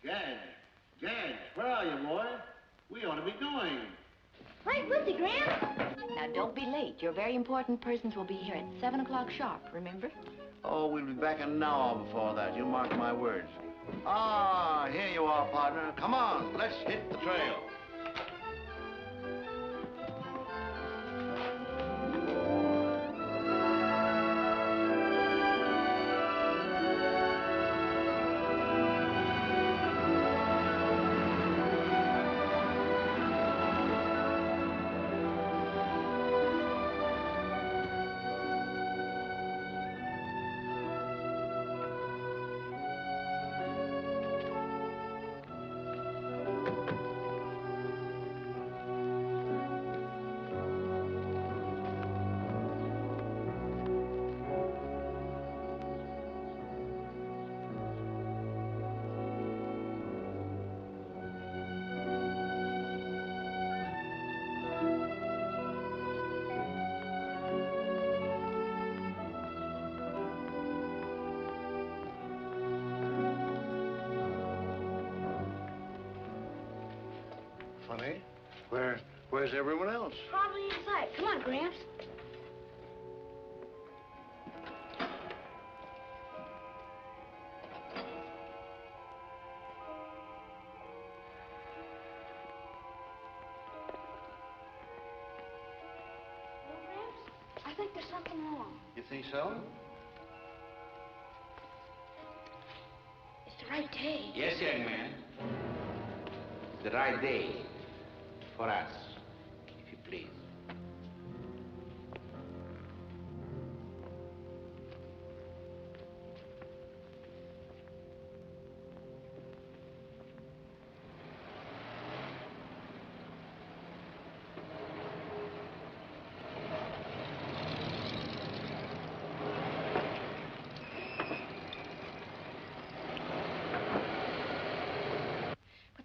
Gadge, where are you, boy? We ought to be going. Right with you, Graham. Now, don't be late. Your very important persons will be here at 7 o'clock sharp, remember? Oh, we'll be back an hour before that. You mark my words. Ah, here you are, partner. Come on, let's hit the trail. Where's everyone else? Probably inside. Come on, Gramps. I think there's something wrong. You think so? It's the right day. Yes, young man. The right day for us, if you please.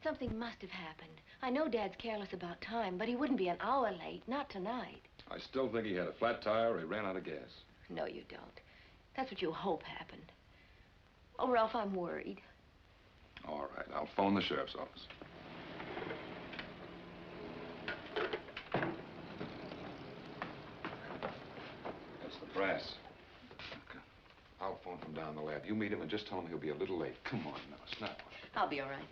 Something must have happened. I know Dad's careless about time, but he wouldn't be an hour late, not tonight. I still think he had a flat tire or he ran out of gas. No, you don't. That's what you hope happened. Oh, Ralph, I'm worried. All right, I'll phone the sheriff's office. That's the brass. Okay. I'll phone from down the lab. You meet him and just tell him he'll be a little late. Come on now, snap. I'll be all right.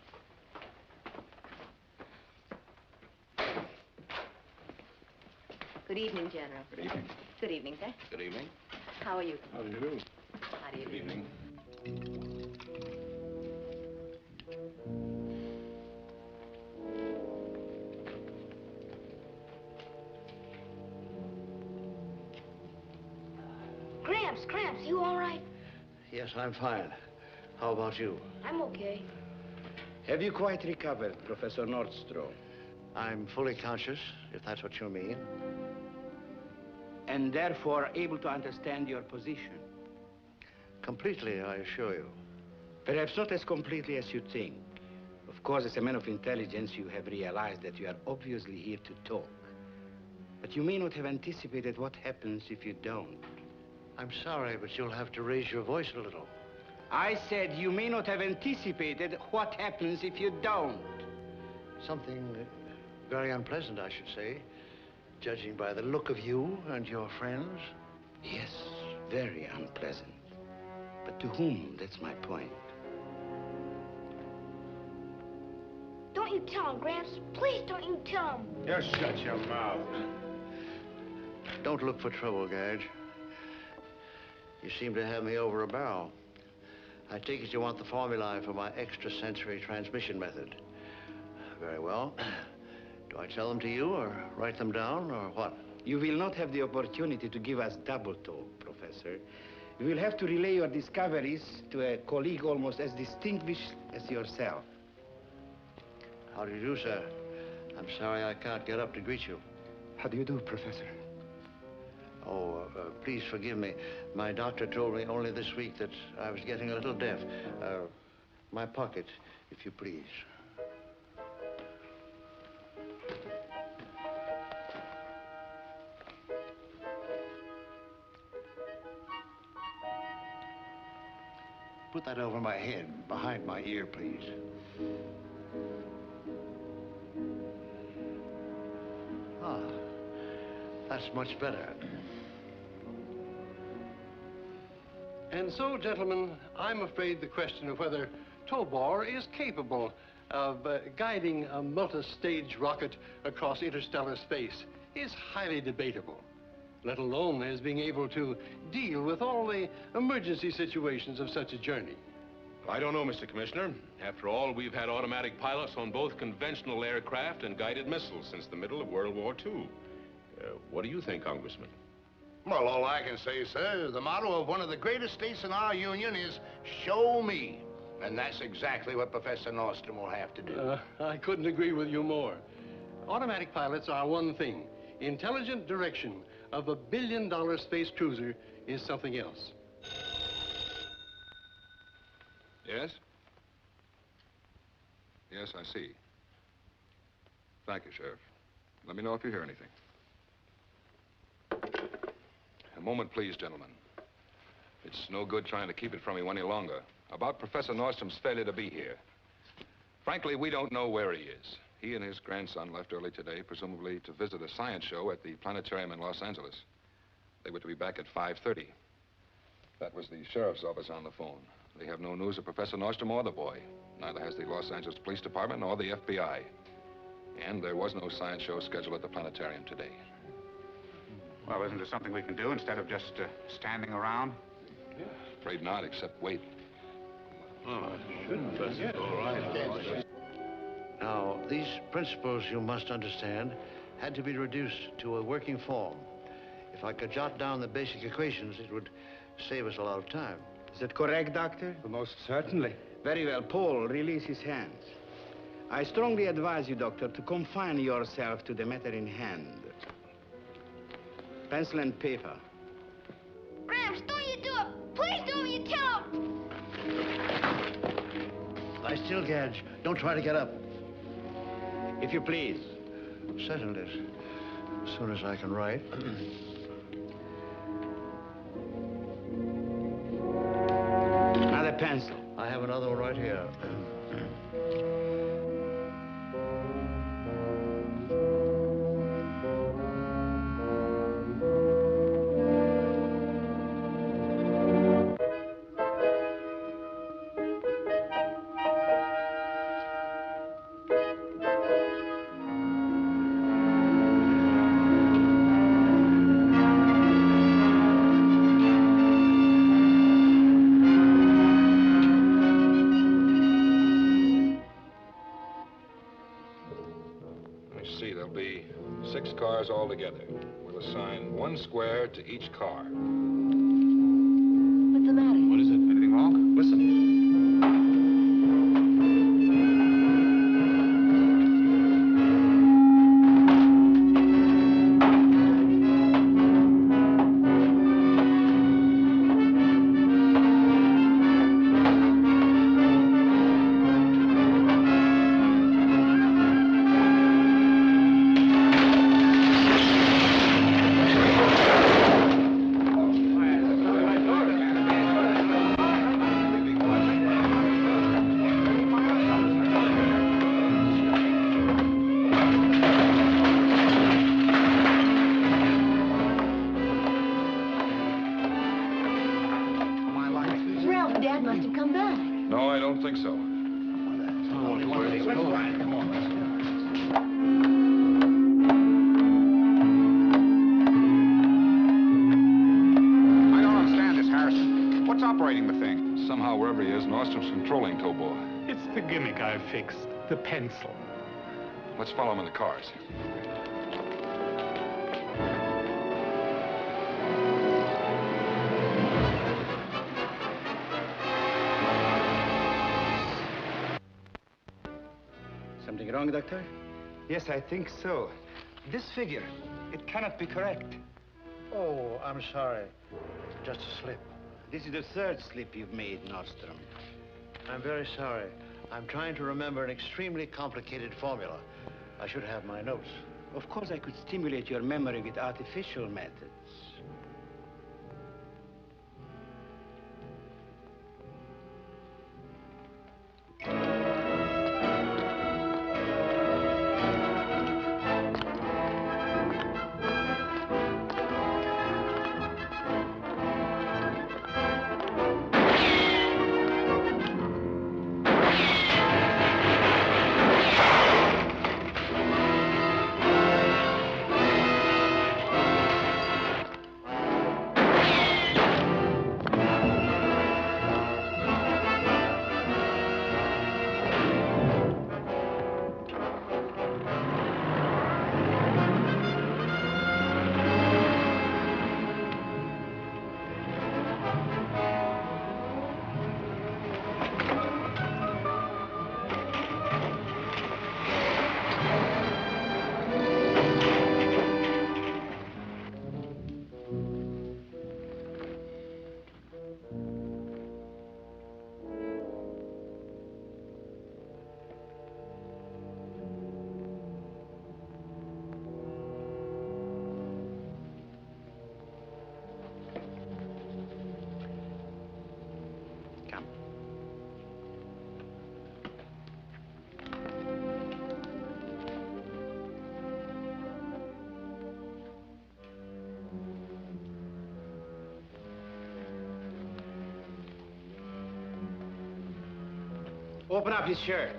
Good evening, General. Good evening. Good evening, sir. Good evening. How are you? How do you do? How do you do? Good evening. Gramps, you all right? Yes, I'm fine. How about you? I'm okay. Have you quite recovered, Professor Nordstrom? I'm fully conscious, if that's what you mean. And therefore able to understand your position? Completely, I assure you. Perhaps not as completely as you think. Of course, as a man of intelligence, you have realized that you are obviously here to talk. But you may not have anticipated what happens if you don't. I'm sorry, but you'll have to raise your voice a little. I said you may not have anticipated what happens if you don't. Something very unpleasant, I should say, judging by the look of you and your friends. Yes, very unpleasant. But to whom? That's my point. Don't you tell him, Gramps. Please don't you tell him. Just shut your mouth. Don't look for trouble, Gage. You seem to have me over a barrel. I take it you want the formulae for my extrasensory transmission method. Very well. Do I tell them to you, or write them down, or what? You will not have the opportunity to give us double talk, Professor. You will have to relay your discoveries to a colleague almost as distinguished as yourself. How do you do, sir? I'm sorry I can't get up to greet you. How do you do, Professor? Oh, please forgive me. My doctor told me only this week that I was getting a little deaf. My pocket, if you please. Put that over my head, behind my ear, please. Ah, that's much better. And so, gentlemen, I'm afraid the question of whether TOBOR is capable of guiding a multi-stage rocket across interstellar space is highly debatable, let alone as being able to deal with all the emergency situations of such a journey. I don't know, Mr. Commissioner. After all, we've had automatic pilots on both conventional aircraft and guided missiles since the middle of World War II. What do you think, Congressman? Well, all I can say, sir, the motto of one of the greatest states in our union is, show me. And that's exactly what Professor Nordstrom will have to do. I couldn't agree with you more. Automatic pilots are one thing. Intelligent direction of a billion-dollar space cruiser is something else. Yes? Yes, I see. Thank you, Sheriff. Let me know if you hear anything. A moment, please, gentlemen. It's no good trying to keep it from you any longer. About Professor Nordstrom's failure to be here. Frankly, we don't know where he is. He and his grandson left early today, presumably to visit a science show at the planetarium in Los Angeles. They were to be back at 5:30. That was the sheriff's office on the phone. They have no news of Professor Nordstrom or the boy. Neither has the Los Angeles Police Department nor the FBI. And there was no science show scheduled at the planetarium today. Well, isn't there something we can do instead of just standing around? Afraid not, except wait. Oh, Professor. All right. Now, these principles, you must understand, had to be reduced to a working form. If I could jot down the basic equations, it would save us a lot of time. Is that correct, Doctor? Most certainly. Very well. Paul, release his hands. I strongly advise you, Doctor, to confine yourself to the matter in hand. Pencil and paper. Gramps, don't you do it! Please don't you tell him! Lie still, Gadge. Don't try to get up. If you please. Settle it. As soon as I can write. Another pencil. I have another one right here. Altogether. We'll assign one square to each car. What's the matter? What is it? Anything wrong? Listen. Controlling Tobor. It's the gimmick I fixed, the pencil. Let's follow him in the cars. Something wrong, Doctor? Yes, I think so. This figure, it cannot be correct. Oh, I'm sorry. Just a slip. This is the third slip you've made, Nordstrom. I'm very sorry. I'm trying to remember an extremely complicated formula. I should have my notes. Of course, I could stimulate your memory with artificial methods. Open up his shirt.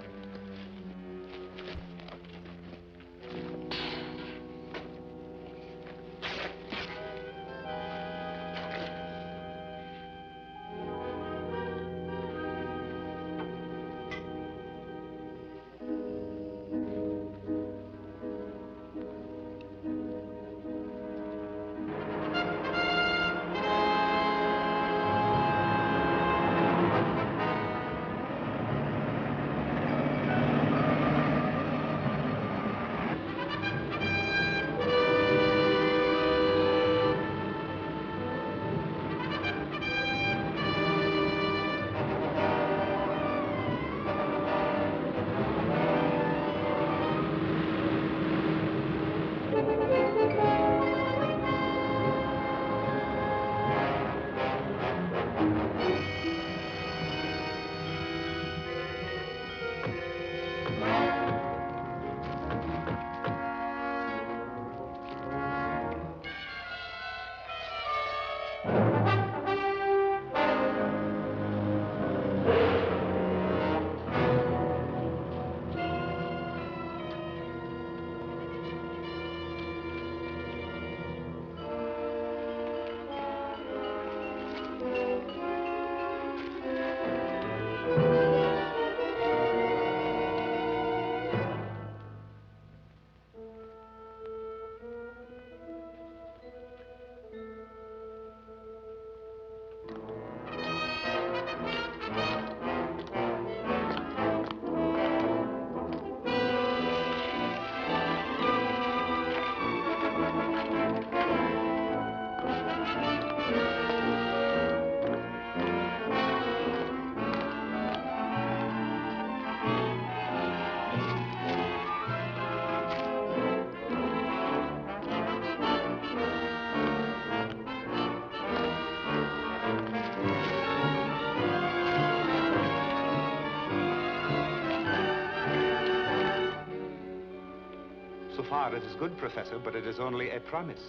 It is good, Professor, but it is only a promise.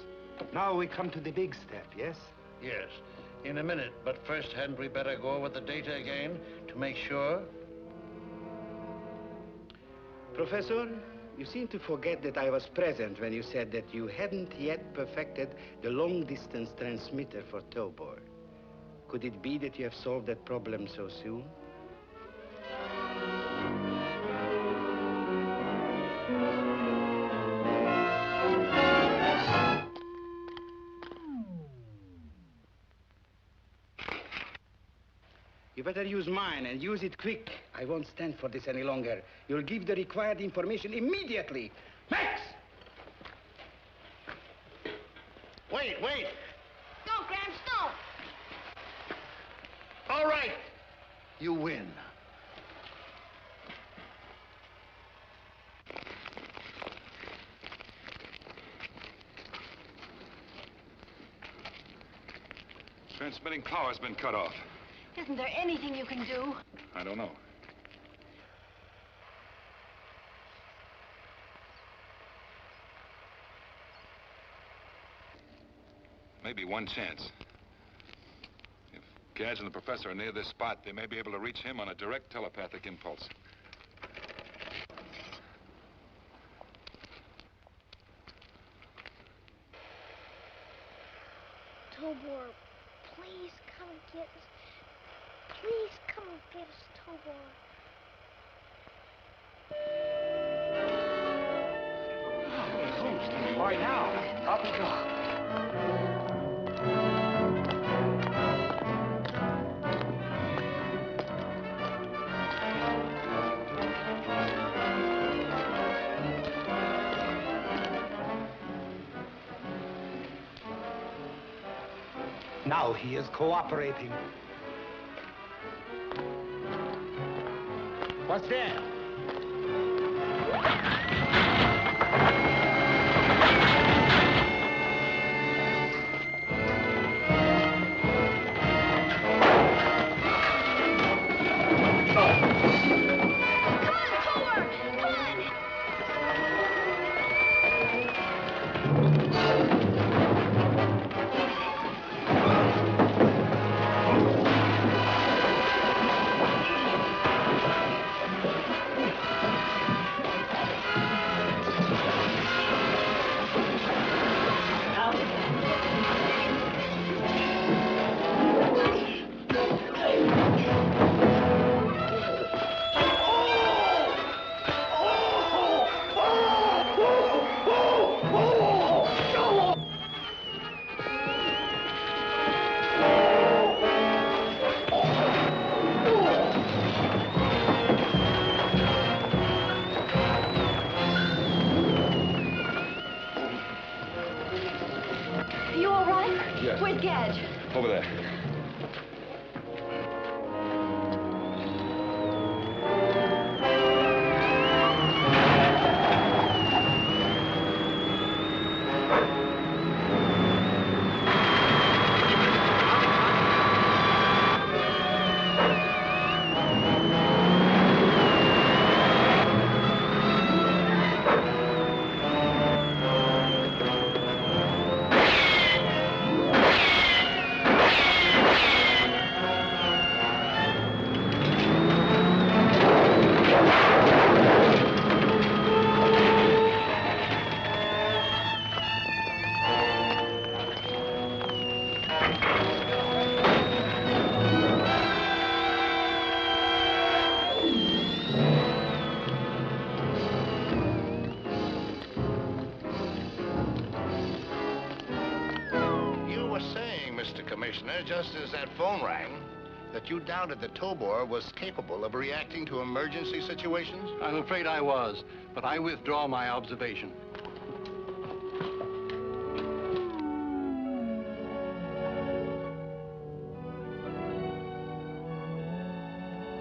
Now we come to the big step, yes? Yes, in a minute. But first, hadn't we better go over the data again to make sure? Professor, you seem to forget that I was present when you said that you hadn't yet perfected the long-distance transmitter for TOBOR. Could it be that you have solved that problem so soon? You better use mine, and use it quick. I won't stand for this any longer. You'll give the required information immediately. Max! Wait! Don't, Gramps, don't. All right. You win. Transmitting power's been cut off. Isn't there anything you can do? I don't know. Maybe one chance. If Gadge and the professor are near this spot, they may be able to reach him on a direct telepathic impulse. Tobor, please come and get us. Please come and get us, Tobor. All right, now, up we go. Now he is cooperating. What's there? Yes? Yes. Where's Gadge? Over there. Just as that phone rang, that you doubted that TOBOR was capable of reacting to emergency situations? I'm afraid I was, but I withdraw my observation.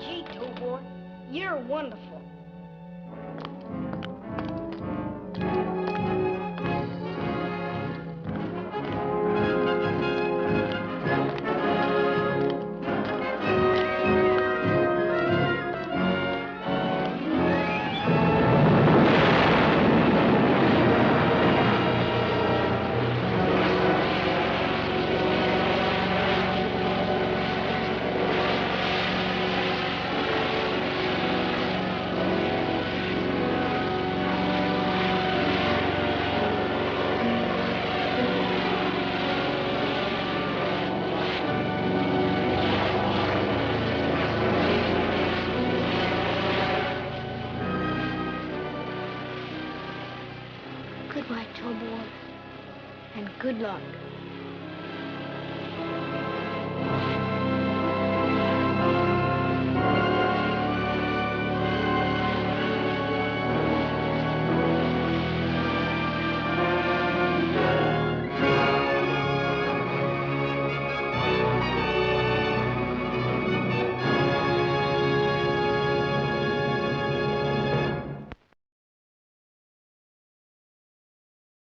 Gee, TOBOR, you're wonderful. Goodbye, TOBOR, and good luck.